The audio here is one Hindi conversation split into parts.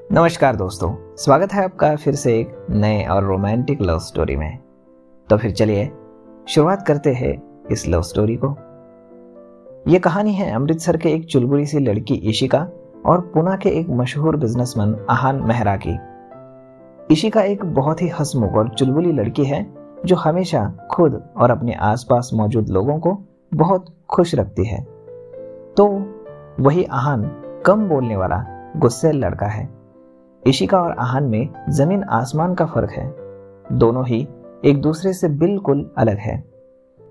नमस्कार दोस्तों, स्वागत है आपका फिर से एक नए और रोमांटिक लव स्टोरी में। तो फिर चलिए शुरुआत करते हैं इस लव स्टोरी को। यह कहानी है अमृतसर के एक चुलबुली सी लड़की इशिका और पुणे के एक मशहूर बिजनेसमैन आहान मेहरा की। इशिका एक बहुत ही हंसमुख और चुलबुली लड़की है जो हमेशा खुद और अपने आसपास मौजूद लोगों को बहुत खुश रखती है। तो वही आहान कम बोलने वाला गुस्सैल लड़का है। इशिका और आहान में जमीन आसमान का फर्क है। दोनों ही एक दूसरे से बिल्कुल अलग है।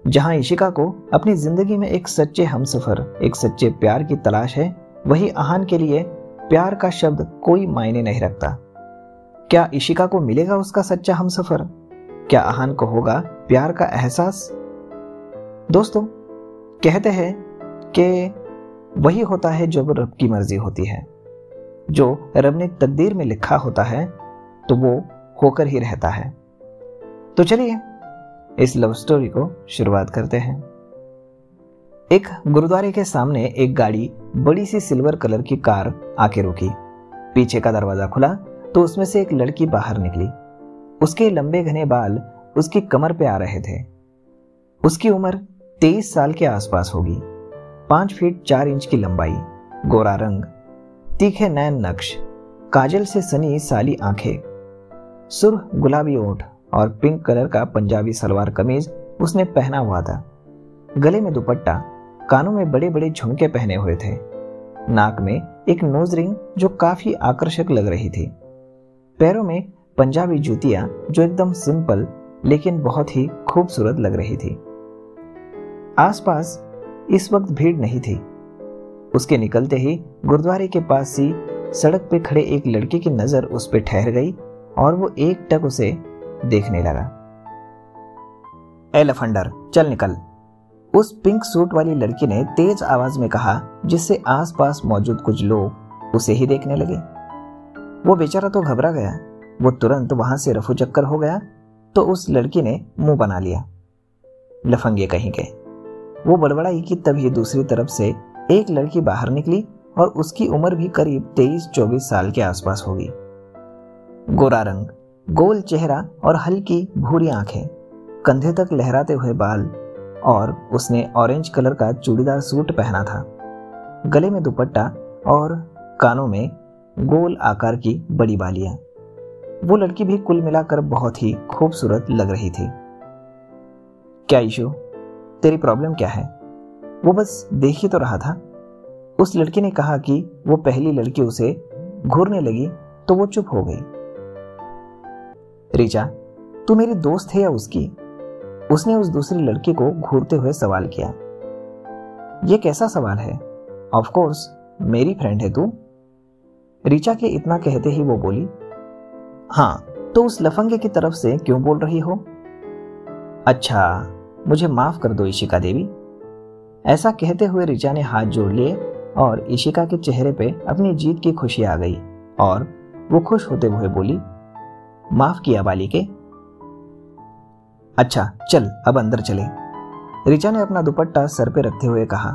जहां इशिका को अपनी जिंदगी में एक सच्चे हमसफर, एक सच्चे प्यार की तलाश है, वही आहान के लिए प्यार का शब्द कोई मायने नहीं रखता। क्या इशिका को मिलेगा उसका सच्चा हमसफर? क्या आहान को होगा प्यार का एहसास? दोस्तों, कहते हैं कि वही होता है जब रब की मर्जी होती है। जो रब ने तकदीर में लिखा होता है तो वो होकर ही रहता है। तो चलिए इस लव स्टोरी को शुरुआत करते हैं। एक गुरुद्वारे के सामने एक गाड़ी, बड़ी सी सिल्वर कलर की कार आके रुकी। पीछे का दरवाजा खुला तो उसमें से एक लड़की बाहर निकली। उसके लंबे घने बाल उसकी कमर पे आ रहे थे। उसकी उम्र 23 साल के आसपास होगी। 5 फीट 4 इंच की लंबाई, गोरा रंग, तीखे नैन नक्श, काजल से सनी साली आंखें, सुर्ख गुलाबी ओठ और पिंक कलर का पंजाबी सलवार कमीज उसने पहना हुआ था। गले में दुपट्टा, कानों में बड़े बड़े झुमके पहने हुए थे, नाक में एक नोज रिंग जो काफी आकर्षक लग रही थी, पैरों में पंजाबी जूतियां जो एकदम सिंपल लेकिन बहुत ही खूबसूरत लग रही थी। आसपास इस वक्त भीड़ नहीं थी। उसके निकलते ही गुरुद्वारे के पास सी सड़क पे खड़े एक लड़के की नजर उस पे ठहर गई और वो एक टक उसे देखने लगा। ए लफंडर, चल निकल, उस पिंक सूट वाली लड़की ने तेज आवाज में कहा, जिससे आसपास मौजूद कुछ लोग उसे ही देखने लगे। वो बेचारा तो घबरा गया। वो तुरंत वहां से रफू चक्कर हो गया तो उस लड़की ने मुंह बना लिया। लफंगे कहीं के, वो बड़बड़ाई कि तभी दूसरी तरफ से एक लड़की बाहर निकली और उसकी उम्र भी करीब 23-24 साल के आसपास होगी। गोरा रंग, गोल चेहरा और हल्की भूरी आंखें, कंधे तक लहराते हुए बाल, और उसने ऑरेंज कलर का चूड़ीदार सूट पहना था। गले में दुपट्टा और कानों में गोल आकार की बड़ी बालियां। वो लड़की भी कुल मिलाकर बहुत ही खूबसूरत लग रही थी। क्या इशू, तेरी प्रॉब्लम क्या है? वो बस देख ही तो रहा था। उस लड़की ने कहा कि वो पहली लड़की उसे घूरने लगी तो वो चुप हो गई। रिचा, तू मेरी दोस्त है या उसकी? उसने उस दूसरी लड़की को घूरते हुए सवाल किया। ये कैसा सवाल है? ऑफ कोर्स मेरी फ्रेंड है तू। रिचा के इतना कहते ही वो बोली, हाँ, तो उस लफंगे की तरफ से क्यों बोल रही हो? अच्छा, मुझे माफ कर दो इशिका देवी। ऐसा कहते हुए रिचा ने हाथ जोड़ लिए और इशिका के चेहरे पे अपनी जीत की खुशी आ गई और वो खुश होते हुए बोली, माफ किया बालिके। अच्छा चल, अब अंदर चले, रिचा ने अपना दुपट्टा सर पे रखते हुए कहा।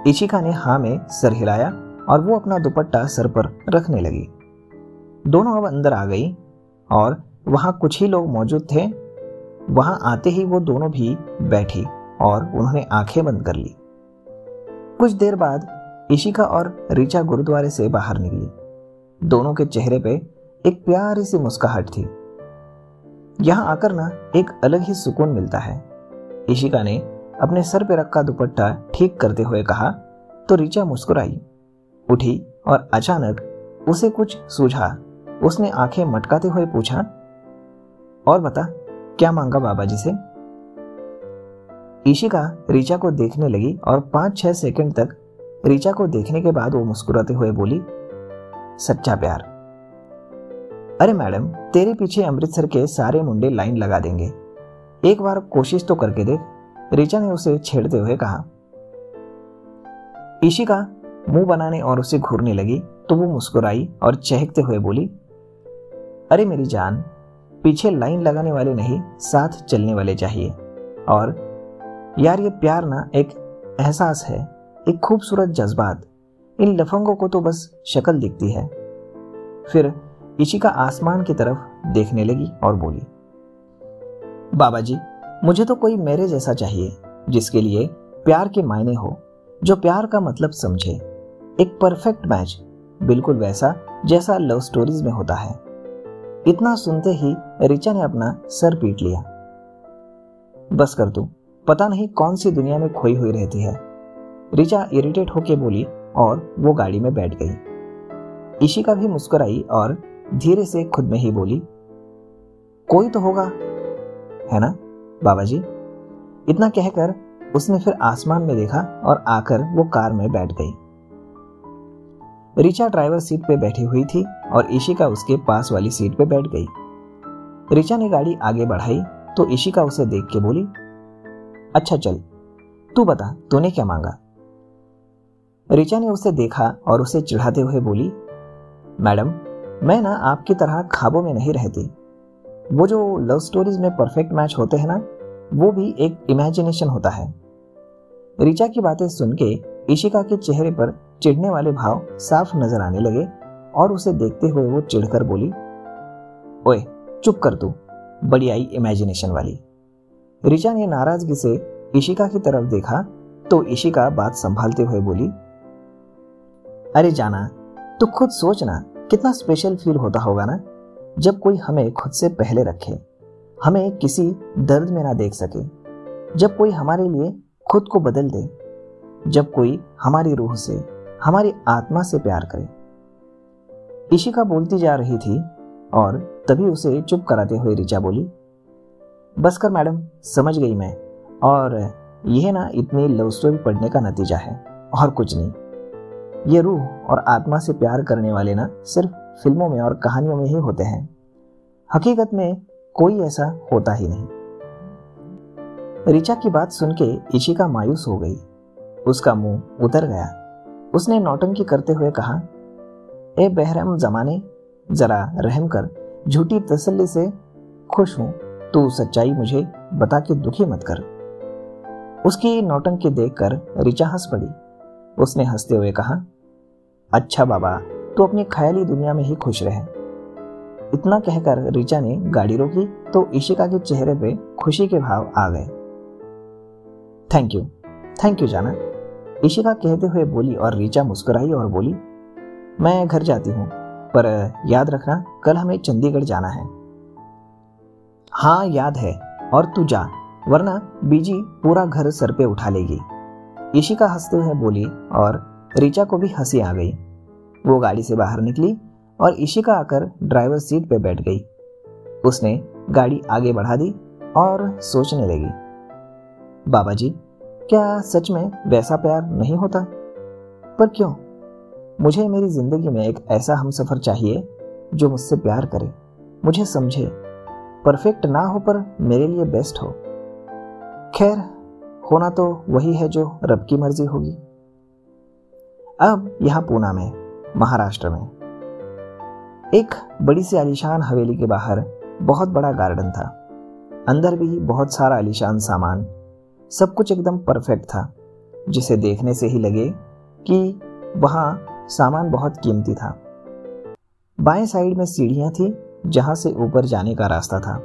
इशिका ने हाँ में सर हिलाया और वो अपना दुपट्टा सर पर रखने लगी। दोनों अब अंदर आ गई और वहां कुछ ही लोग मौजूद थे। वहां आते ही वो दोनों भी बैठी और उन्होंने आंखें बंद कर ली। कुछ देर बाद इशिका और रिचा गुरुद्वारे से बाहर निकली। दोनों के चेहरे पे एक प्यारी सी मुस्कुराहट थी। यहां आकर ना एक अलग ही सुकून मिलता है। इशिका ने अपने सर पे रखा दुपट्टा ठीक करते हुए कहा तो रिचा मुस्कुराई, उठी और अचानक उसे कुछ सूझा। उसने आंखें मटकाते हुए पूछा, और बता, क्या मांगा बाबा जी से? इशिका रिचा को देखने लगी और 5-6 सेकंड तक रिचा को देखने के बाद वो मुस्कुराते हुए बोली, सच्चा प्यार। अरे मैडम, तेरे पीछे अमृतसर के सारे मुंडे लाइन लगा देंगे, एक बार कोशिश तो करके देख, रिचा ने उसे छेड़ते हुए कहा। इशिका मुंह बनाने और उसे घूरने लगी तो वो मुस्कुराई और चहकते हुए बोली, अरे मेरी जान, पीछे लाइन लगाने वाले नहीं, साथ चलने वाले चाहिए। और यार, ये प्यार ना एक एहसास है, एक खूबसूरत जज्बात। इन लफंगों को तो बस शक्ल दिखती है। फिर इशिका आसमान की तरफ देखने लगी और बोली, बाबा जी, मुझे तो कोई मेरे जैसा चाहिए, जिसके लिए प्यार के मायने हो, जो प्यार का मतलब समझे। एक परफेक्ट मैच, बिल्कुल वैसा जैसा लव स्टोरीज में होता है। इतना सुनते ही रिचा ने अपना सर पीट लिया। बस कर तू, पता नहीं कौन सी दुनिया में खोई हुई रहती है, रिचा इरिटेट होके बोली और वो गाड़ी में बैठ गई। इशिका भी मुस्कुराई और धीरे से खुद में ही बोली, कोई तो होगा, है ना बाबा जी। इतना कहकर उसने फिर आसमान में देखा और आकर वो कार में बैठ गई। रिचा ड्राइवर सीट पे बैठी हुई थी और इशिका उसके पास वाली सीट पे बैठ गई। रिचा ने गाड़ी आगे बढ़ाई तो इशिका उसे देख के बोली, अच्छा चल, तू बता तूने क्या मांगा। रिचा ने उसे देखा और उसे चिढ़ाते हुए बोली, मैडम, मैं ना आपकी तरह ख्वाबों में नहीं रहती। वो जो लव स्टोरीज में परफेक्ट मैच होते हैं ना, वो भी एक इमेजिनेशन होता है। रिचा की बातें सुन के इशिका के चेहरे पर चिढ़ने वाले भाव साफ नजर आने लगे और उसे देखते हुए वो चिढ़कर बोली, ओए चुप कर तू, बड़ी आई इमेजिनेशन वाली। रिचा ने नाराजगी से इशिका की तरफ देखा तो इशिका बात संभालते हुए बोली, अरे जाना, तू खुद सोच ना, कितना स्पेशल फील होता होगा ना जब कोई हमें खुद से पहले रखे, हमें किसी दर्द में ना देख सके, जब कोई हमारे लिए खुद को बदल दे, जब कोई हमारी रूह से, हमारी आत्मा से प्यार करे। इशिका बोलती जा रही थी और तभी उसे चुप कराते हुए रिचा बोली, बस कर मैडम, समझ गई मैं, और यह ना इतनी लव स्टोरी पढ़ने का नतीजा है और कुछ नहीं। ये रूह और आत्मा से प्यार करने वाले ना सिर्फ फिल्मों में और कहानियों में ही होते हैं, हकीकत में कोई ऐसा होता ही नहीं। रिचा की बात सुन के इशिका मायूस हो गई, उसका मुंह उतर गया। उसने नौटंकी करते हुए कहा, ए बेहरम जमाने, जरा रहम कर, झूठी तसल्ली से खुश हूं, तू सच्चाई मुझे बता के दुखी मत कर। उसकी नौटंकी देखकर रिचा हंस पड़ी। उसने हंसते हुए कहा, अच्छा बाबा, तू अपनी ख्याली दुनिया में ही खुश रहे। इतना कहकर रिचा ने गाड़ी रोकी तो इशिका के चेहरे पे खुशी के भाव आ गए। थैंक यू जाना, इशिका कहते हुए बोली और रिचा मुस्कुराई और बोली, मैं घर जाती हूँ, पर याद रखना कल हमें चंडीगढ़ जाना है। हाँ याद है, और तू जा, वरना बीजी पूरा घर सर पे उठा लेगी, इशिका हंसते हुए बोली और रिचा को भी हंसी आ गई। वो गाड़ी से बाहर निकली और इशिका आकर ड्राइवर सीट पे बैठ गई। उसने गाड़ी आगे बढ़ा दी और सोचने लगी, बाबा जी, क्या सच में वैसा प्यार नहीं होता? पर क्यों? मुझे मेरी जिंदगी में एक ऐसा हमसफर चाहिए जो मुझसे प्यार करे, मुझे समझे, परफेक्ट ना हो पर मेरे लिए बेस्ट हो। खैर, होना तो वही है जो रब की मर्जी होगी। अब यहां पूना में, महाराष्ट्र में, एक बड़ी सी आलीशान हवेली के बाहर बहुत बड़ा गार्डन था। अंदर भी बहुत सारा आलीशान सामान, सब कुछ एकदम परफेक्ट था, जिसे देखने से ही लगे कि वहां सामान बहुत कीमती था। बाएं साइड में सीढ़ियां थी जहां से ऊपर जाने का रास्ता था।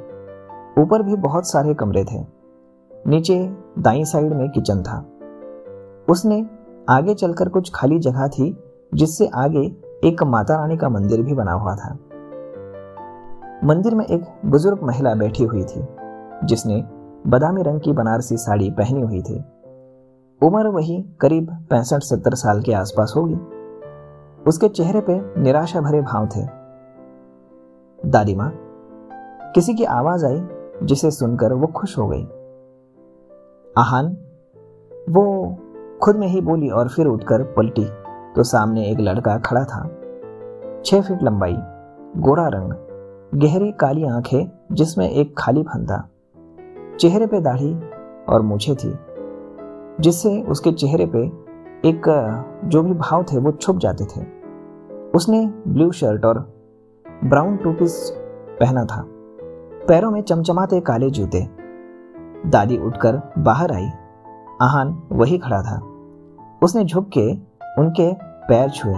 ऊपर भी बहुत सारे कमरे थे। नीचे दाईं साइड में किचन था। उसने आगे चलकर कुछ खाली जगह थी जिससे आगे एक माता रानी का मंदिर भी बना हुआ था। मंदिर में एक बुजुर्ग महिला बैठी हुई थी जिसने बादामी रंग की बनारसी साड़ी पहनी हुई थी। उम्र वही करीब 65-70 साल के आसपास होगी। उसके चेहरे पे निराशा भरे भाव थे। दादी माँ, किसी की आवाज आई जिसे सुनकर वो खुश हो गई। आहान, वो खुद में ही बोली और फिर उठकर पलटी तो सामने एक लड़का खड़ा था। 6 फीट लंबाई, गोरा रंग, गहरी काली आंखें जिसमें एक खाली फन था। चेहरे पे दाढ़ी और मूछें थी जिससे उसके चेहरे पे एक जो भी भाव थे वो छुप जाते थे। उसने ब्लू शर्ट और ब्राउन टू पीस पहना था, पैरों में चमचमाते काले जूते। दादी उठकर बाहर आई। आहान वही खड़ा था। उसने झुक के उनके पैर छुए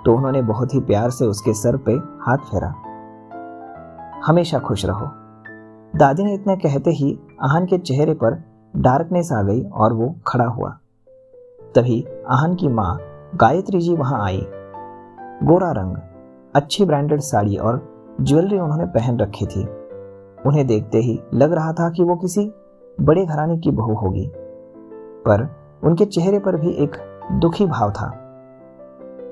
तो उन्होंने बहुत ही प्यार से उसके सर पे हाथ फेरा। हमेशा खुश रहो। दादी ने इतना कहते ही आहान के चेहरे पर डार्कनेस आ गई और वो खड़ा हुआ। तभी आहान की माँ गायत्री जी वहां आई। गोरा रंग, अच्छी ब्रांडेड साड़ी और ज्वेलरी उन्होंने पहन रखी थी। उन्हें देखते ही लग रहा था कि वो किसी बड़े घराने की बहू होगी, पर उनके चेहरे पर भी एक दुखी भाव था।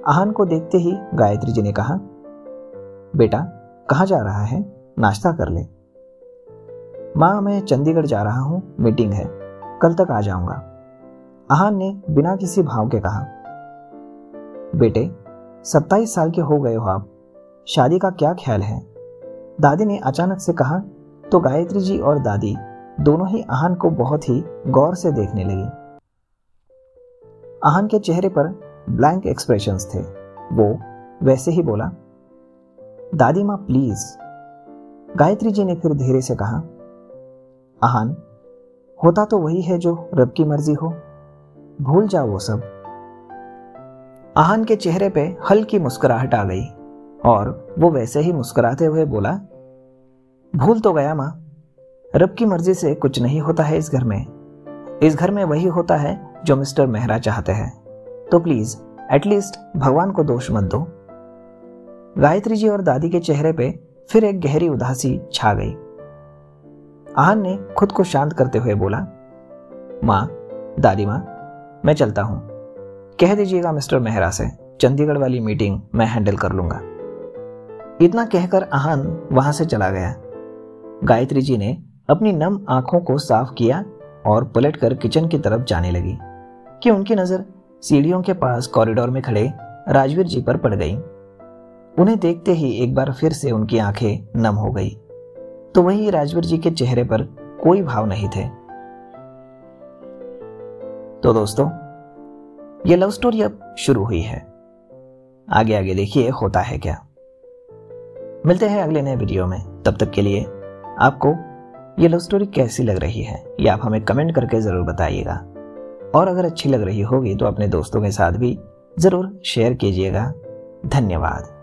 आहान को देखते ही गायत्री जी ने कहा, बेटा कहाँ जा रहा है, नाश्ता कर ले। माँ मैं चंडीगढ़ जा रहा हूँ, मीटिंग है, कल तक आ जाऊंगा। आहान ने बिना किसी भाव के कहा। बेटे 27 साल के हो गए हो आप, शादी का क्या ख्याल है, दादी ने अचानक से कहा। तो गायत्री जी और दादी दोनों ही आहान को बहुत ही गौर से देखने लगी। आहान के चेहरे पर ब्लैंक एक्सप्रेशंस थे। वो वैसे ही बोला, दादी माँ प्लीज। गायत्री जी ने फिर धीरे से कहा, आहान होता तो वही है जो रब की मर्जी हो, भूल जाओ वो सब। आहान के चेहरे पे हल्की मुस्कुराहट आ गई और वो वैसे ही मुस्कुराते हुए बोला, भूल तो गया माँ, रब की मर्जी से कुछ नहीं होता है इस घर में। इस घर में वही होता है जो मिस्टर मेहरा चाहते हैं, तो प्लीज एटलीस्ट भगवान को दोष मत दो। गायत्री जी और दादी के चेहरे पे फिर एक गहरी उदासी छा गई। आहान ने खुद को शांत करते हुए बोला, माँ, दादी माँ, मैं चलता हूं, कह दीजिएगा मिस्टर मेहरा से चंडीगढ़ वाली मीटिंग मैं हैंडल कर लूंगा। इतना कहकर आहान वहां से चला गया। गायत्री जी ने अपनी नम आंखों को साफ किया और पलटकर किचन की तरफ जाने लगी कि उनकी नजर सीढ़ियों के पास कॉरिडोर में खड़े राजवीर जी पर पड़ गई। उन्हें देखते ही एक बार फिर से उनकी आंखें नम हो गई, तो वही राजवीर जी के चेहरे पर कोई भाव नहीं थे। तो दोस्तों, ये लव स्टोरी अब शुरू हुई है, आगे आगे देखिए होता है क्या। मिलते हैं अगले नए वीडियो में, तब तक के लिए आपको ये लव स्टोरी कैसी लग रही है ये आप हमें कमेंट करके जरूर बताइएगा, और अगर अच्छी लग रही होगी तो अपने दोस्तों के साथ भी जरूर शेयर कीजिएगा। धन्यवाद।